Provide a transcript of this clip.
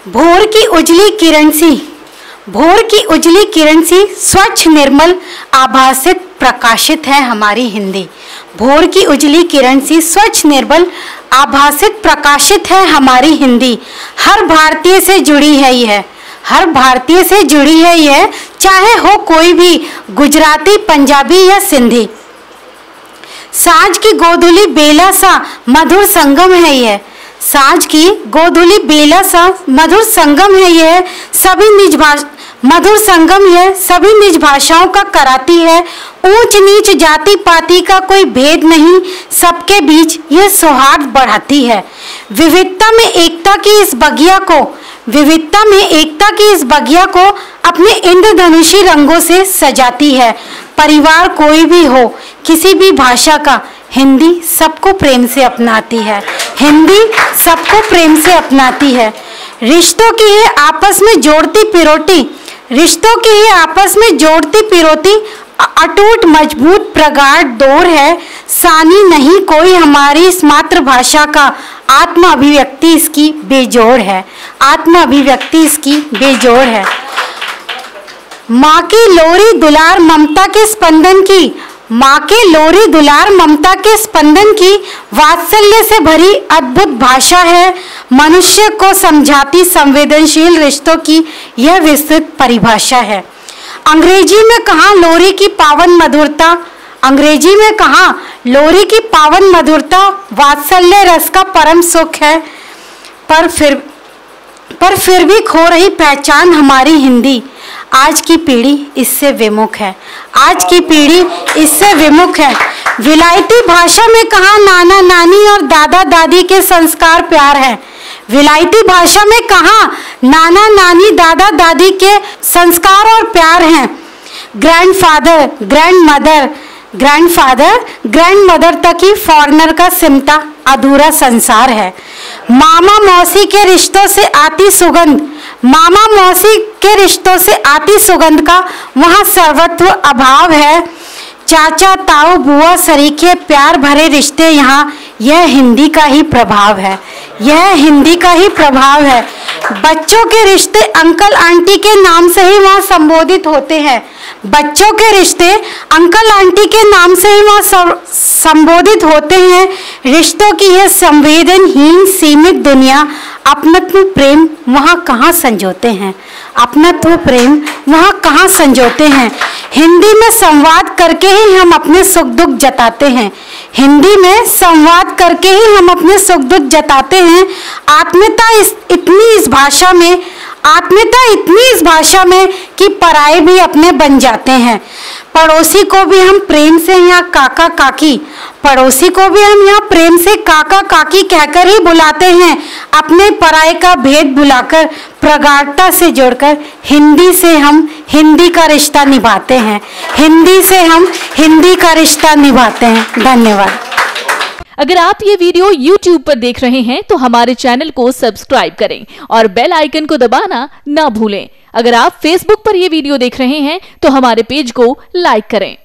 भोर की उजली किरण सी, भोर की उजली किरण सी स्वच्छ निर्मल आभासित प्रकाशित है हमारी हिंदी। भोर की उजली किरण सी स्वच्छ निर्मल आभासित प्रकाशित है हमारी हिंदी। हर भारतीय से जुड़ी है यह, हर भारतीय से जुड़ी है यह, चाहे हो कोई भी गुजराती, पंजाबी या सिंधी। साँझ की गोधूली बेला सा मधुर संगम है यह, साँझ की गोधूली बेला सा मधुर संगम है यह, सभी निज मधुर संगम यह सभी निज भाषाओं का कराती है। ऊंच नीच जाति पाति का कोई भेद नहीं, सबके बीच यह सौहार्द बढ़ाती है। विविधता में एकता की इस बगिया को, विविधता में एकता की इस बगिया को अपने इंद्रधनुषी रंगों से सजाती है। परिवार कोई भी हो, किसी भी भाषा का, हिंदी सबको प्रेम से अपनाती है, हिंदी सबको प्रेम से अपनाती है। रिश्तों की है आपस में जोड़ती पिरोती, रिश्तों की ही आपस में जोड़ती पिरोती अटूट मजबूत प्रगाढ़ डोर है। सानी नहीं कोई हमारी इस मातृभाषा का, आत्मा अभिव्यक्ति इसकी बेजोड़ है, आत्मा अभिव्यक्ति इसकी बेजोड़ है। माँ की लोरी दुलार ममता के स्पंदन की, माँ के लोरी दुलार ममता के स्पंदन की वात्सल्य से भरी अद्भुत भाषा है। मनुष्य को समझाती संवेदनशील रिश्तों की यह विस्तृत परिभाषा है। अंग्रेजी में कहा लोरी की पावन मधुरता, अंग्रेजी में कहा लोरी की पावन मधुरता वात्सल्य रस का परम सुख है। पर फिर भी खो रही पहचान हमारी हिंदी। आज की पीढ़ी इससे विमुख है, आज की पीढ़ी इससे विमुख है। विलायती भाषा में कहा नाना नानी और दादा दादी के संस्कार प्यार है, विलायती भाषा में कहा नाना नानी दादा दादी के संस्कार और प्यार हैं। ग्रैंडफादर, ग्रैंडमदर, ग्रैंडफादर, ग्रैंडमदर तक ही फॉरेनर का सिमटा अधूरा संसार है। मामा मौसी के रिश्तों से आती सुगंध, मामा मौसी के रिश्तों से आती सुगंध का वहाँ सर्वत्व अभाव है। चाचा ताऊ बुआ सरीखे प्यार भरे रिश्ते यहाँ, यह हिंदी का ही प्रभाव है, यह हिंदी का ही प्रभाव है। बच्चों के रिश्ते अंकल आंटी के नाम से ही वहाँ संबोधित होते हैं, बच्चों के रिश्ते अंकल आंटी के नाम से ही वहाँ संबोधित होते हैं। रिश्तों की यह संवेदनहीन सीमित दुनिया अपनत्व प्रेम वहाँ कहाँ संजोते हैं, अपनत्व प्रेम वहाँ कहाँ संजोते हैं। हिंदी में संवाद करके ही हम अपने सुख दुख जताते हैं, हिंदी में संवाद करके ही हम अपने सुख दुख जताते हैं। आत्मीयता इतनी इस भाषा में, आत्मीयता इतनी इस भाषा में कि पराये भी अपने बन जाते हैं। पड़ोसी को भी हम प्रेम से यहाँ काका काकी, पड़ोसी को भी हम यहाँ प्रेम से काका काकी कहकर ही बुलाते हैं। अपने पराये का भेद भुलाकर प्रगाढ़ता से जोड़कर हिंदी से हम हिंदी का रिश्ता निभाते हैं, हिंदी से हम हिंदी का रिश्ता निभाते हैं। धन्यवाद। अगर आप ये वीडियो YouTube पर देख रहे हैं तो हमारे चैनल को सब्सक्राइब करें और बेल आइकन को दबाना ना भूलें। अगर आप Facebook पर ये वीडियो देख रहे हैं तो हमारे पेज को लाइक करें।